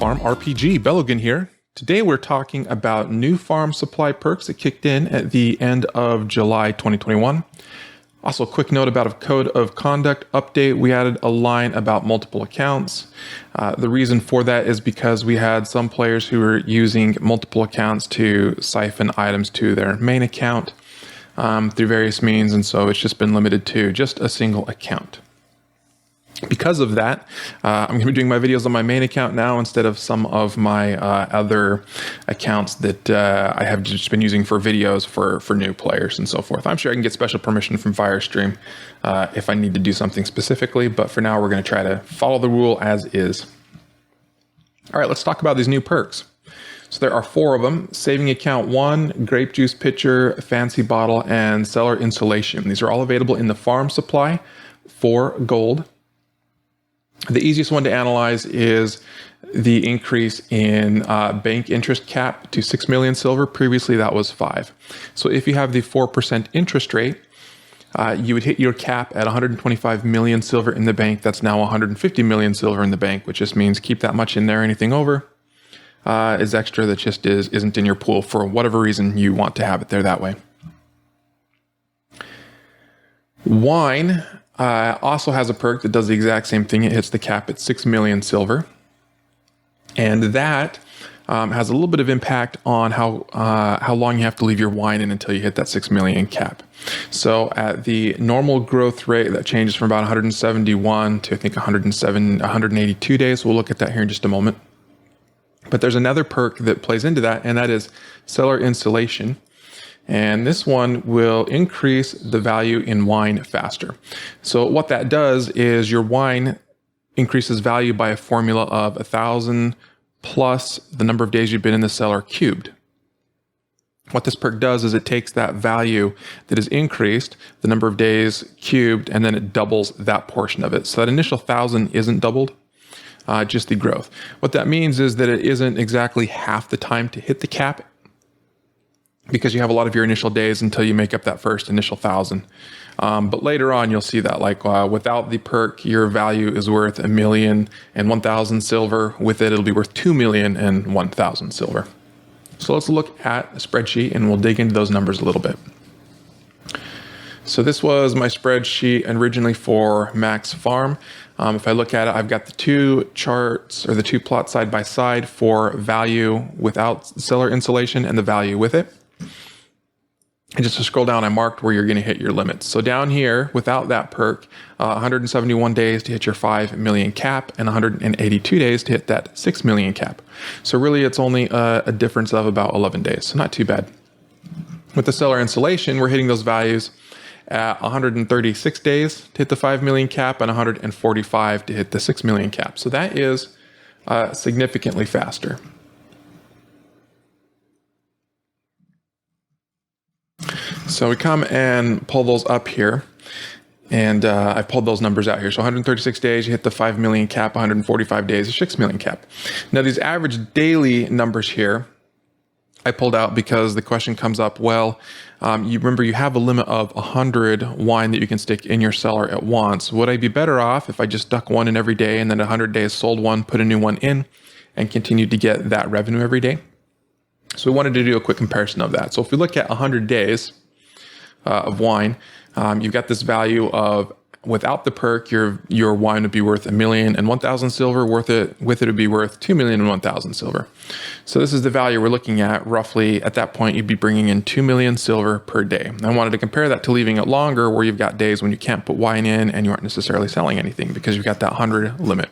FarmRPG. Belogan here. Today we're talking about new farm supply perks that kicked in at the end of July 2021. Also, a quick note about a code of conduct update. We added a line about multiple accounts. The reason for that is because we had some players who were using multiple accounts to siphon items to their main account through various means, and so it's just been limited to just a single account. Because of that, I'm going to be doing my videos on my main account now instead of some of my other accounts that I have just been using for videos for new players and so forth. I'm sure I can get special permission from Firestream if I need to do something specifically, but for now we're going to try to follow the rule as is. All right, let's talk about these new perks. So there are 4 of them: Saving Account 1, Grape Juice Pitcher, Fancy Bottle, and Cellar Insulation. These are all available in the farm supply for gold. The easiest one to analyze is the increase in bank interest cap to 6 million silver. Previously, that was 5. So if you have the 4% interest rate, you would hit your cap at 125 million silver in the bank. That's now 150 million silver in the bank, which just means keep that much in there. Anything over is extra that just isn't in your pool for whatever reason you want to have it there that way. Wine also has a perk that does the exact same thing. It hits the cap at 6 million silver. And that has a little bit of impact on how long you have to leave your wine in until you hit that 6 million cap. So at the normal growth rate, that changes from about 171 to I think 182 days. We'll look at that here in just a moment. But there's another perk that plays into that, and that is Cellar Insulation. And this one will increase the value in wine faster. So what that does is your wine increases value by a formula of 1,000 plus the number of days you've been in the cellar cubed. What this perk does is it takes that value that is increased, the number of days cubed, and then it doubles that portion of it. So that initial 1,000 isn't doubled, just the growth. What that means is that it isn't exactly half the time to hit the cap, because you have a lot of your initial days until you make up that first initial 1,000. But later on, you'll see that without the perk, your value is worth 1,001,000 silver. With it, it'll be worth 2,001,000 silver. So let's look at a spreadsheet and we'll dig into those numbers a little bit. So this was my spreadsheet originally for Max Farm. If I look at it, I've got the 2 charts or the 2 plots side by side for value without cellar insulation and the value with it. And just to scroll down, I marked where you're going to hit your limits. So down here, without that perk, 171 days to hit your 5 million cap and 182 days to hit that 6 million cap. So really, it's only a difference of about 11 days. So not too bad. With the cellar insulation, we're hitting those values at 136 days to hit the 5 million cap and 145 to hit the 6 million cap. So that is significantly faster. So we come and pull those up here, and I pulled those numbers out here. So 136 days, you hit the 5 million cap, 145 days, a 6 million cap. Now these average daily numbers here, I pulled out because the question comes up, well, you remember you have a limit of 100 wine that you can stick in your cellar at once. Would I be better off if I just stuck one in every day and then 100 days sold one, put a new one in, and continued to get that revenue every day? So we wanted to do a quick comparison of that. So if we look at 100 days of wine, you've got this value of, without the perk, your wine would be worth 1,001,000 silver. With it would be worth 2,001,000 silver. So this is the value we're looking at. Roughly at that point, you'd be bringing in 2 million silver per day. I wanted to compare that to leaving it longer, where you've got days when you can't put wine in and you aren't necessarily selling anything because you've got that 100 limit.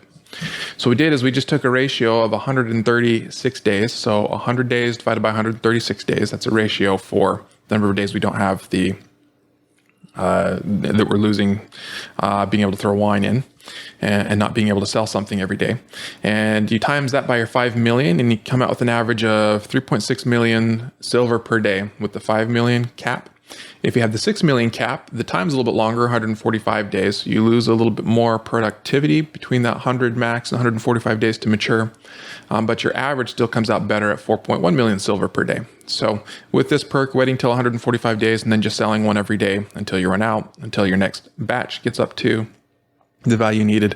So what we did is we just took a ratio of 136 days. So 100 days divided by 136 days. That's a ratio for the number of days we don't have the that we're losing being able to throw wine in and not being able to sell something every day. And you times that by your 5 million and you come out with an average of 3.6 million silver per day with the 5 million cap. If you have the 6 million cap, the time's a little bit longer, 145 days. So you lose a little bit more productivity between that 100 max and 145 days to mature. But your average still comes out better at 4.1 million silver per day. So with this perk, waiting till 145 days and then just selling one every day until you run out, until your next batch gets up to the value needed,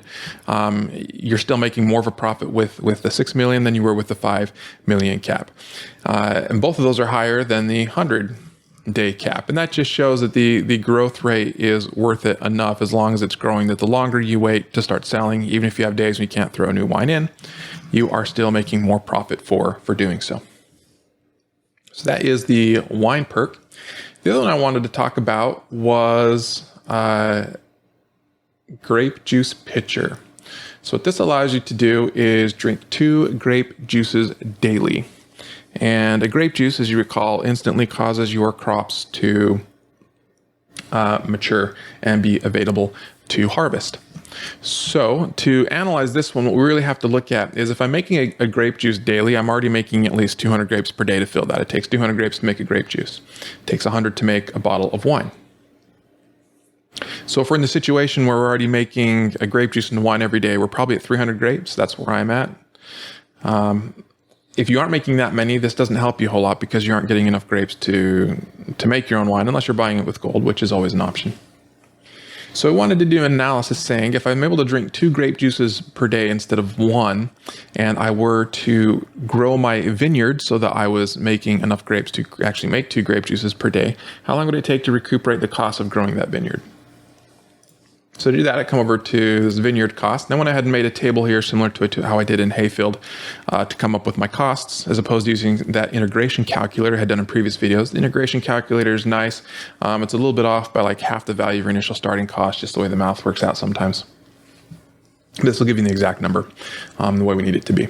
you're still making more of a profit with the 6 million than you were with the 5 million cap. And both of those are higher than the 100-day cap. And that just shows that the growth rate is worth it enough as long as it's growing, that the longer you wait to start selling, even if you have days when you can't throw a new wine in, you are still making more profit for doing so. So that is the wine perk. The other one I wanted to talk about was grape juice pitcher. So what this allows you to do is drink 2 grape juices daily. And a grape juice, as you recall, instantly causes your crops to mature and be available to harvest. So to analyze this one, what we really have to look at is if I'm making a grape juice daily, I'm already making at least 200 grapes per day to fill that. It takes 200 grapes to make a grape juice. It takes 100 to make a bottle of wine. So if we're in the situation where we're already making a grape juice and wine every day, we're probably at 300 grapes. That's where I'm at. If you aren't making that many, this doesn't help you a whole lot because you aren't getting enough grapes to make your own wine, unless you're buying it with gold, which is always an option. So I wanted to do an analysis saying if I'm able to drink 2 grape juices per day instead of 1, and I were to grow my vineyard so that I was making enough grapes to actually make 2 grape juices per day, how long would it take to recuperate the cost of growing that vineyard? So to do that, I come over to this vineyard cost. Then I went ahead and made a table here similar to how I did in Hayfield to come up with my costs, as opposed to using that integration calculator I had done in previous videos. The integration calculator is nice. It's a little bit off by like half the value of your initial starting cost, just the way the math works out sometimes. This will give you the exact number, the way we need it to be.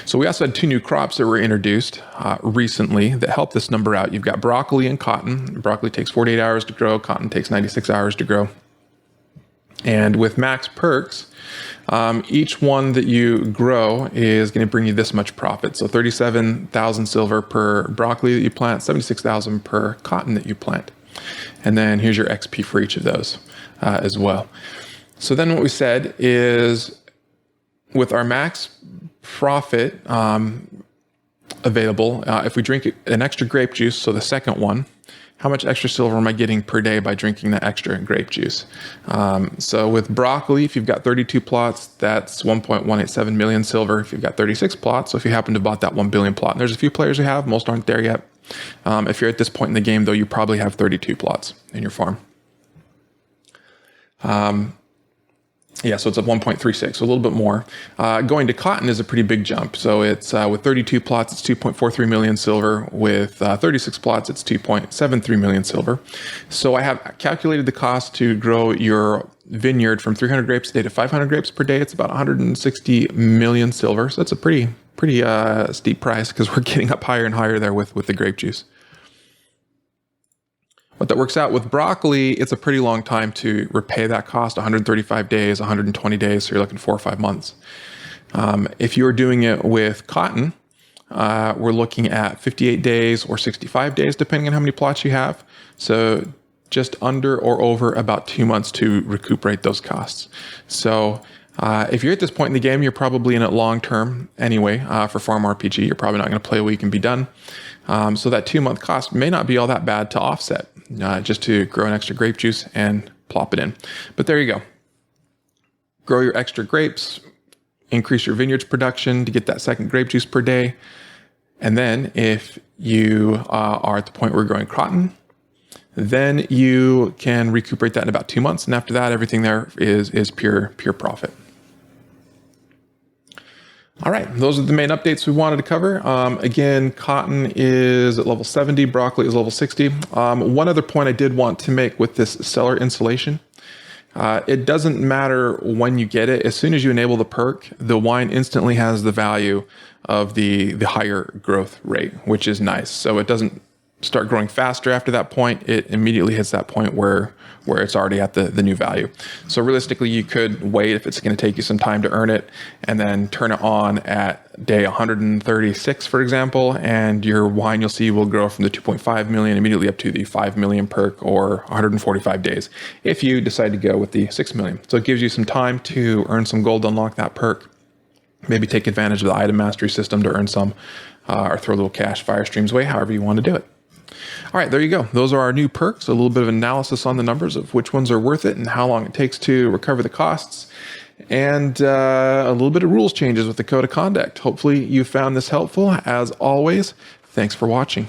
So we also had 2 new crops that were introduced recently that help this number out. You've got broccoli and cotton. Broccoli takes 48 hours to grow. Cotton takes 96 hours to grow. And with max perks, each one that you grow is going to bring you this much profit. So 37,000 silver per broccoli that you plant, 76,000 per cotton that you plant. And then here's your XP for each of those as well. So then what we said is with our max profit available, if we drink an extra grape juice, so the second one, how much extra silver am I getting per day by drinking that extra grape juice? So with broccoli, if you've got 32 plots, that's 1.187 million silver. If you've got 36 plots, so if you happen to have bought that 1 billion plot, and there's a few players who have, most aren't there yet. If you're at this point in the game, though, you probably have 32 plots in your farm. Yeah, so it's at 1.36, so a little bit more. Going to cotton is a pretty big jump. So it's with 32 plots, it's 2.43 million silver. With 36 plots, it's 2.73 million silver. So I have calculated the cost to grow your vineyard from 300 grapes a day to 500 grapes per day. It's about 160 million silver. So that's a pretty steep price because we're getting up higher and higher there with the grape juice. What that works out with broccoli, it's a pretty long time to repay that cost, 135 days, 120 days, so you're looking 4 or 5 months. If you're doing it with cotton, we're looking at 58 days or 65 days, depending on how many plots you have. So just under or over about 2 months to recuperate those costs. So if you're at this point in the game, you're probably in it long term anyway. For FarmRPG, you're probably not going to play a week and be done. So that 2-month cost may not be all that bad to offset, just to grow an extra grape juice and plop it in. But there you go. Grow your extra grapes, increase your vineyard's production to get that second grape juice per day. And then if you are at the point where you're growing cotton, then you can recuperate that in about 2 months. And after that, everything there is pure profit. All right, those are the main updates we wanted to cover. Again, cotton is at level 70, broccoli is level 60. One other point I did want to make with this cellar insulation, it doesn't matter when you get it. As soon as you enable the perk, the wine instantly has the value of the higher growth rate, which is nice. So it doesn't start growing faster after that point. It immediately hits that point where it's already at the new value. So realistically, you could wait if it's going to take you some time to earn it and then turn it on at day 136, for example, and your wine, you'll see, will grow from the 2.5 million immediately up to the 5 million perk, or 145 days if you decide to go with the 6 million. So it gives you some time to earn some gold to unlock that perk. Maybe take advantage of the item mastery system to earn some, or throw little cash fire streams away, however you want to do it. All right, there you go. Those are our new perks, a little bit of analysis on the numbers of which ones are worth it and how long it takes to recover the costs, and a little bit of rules changes with the code of conduct. Hopefully you found this helpful. As always, thanks for watching.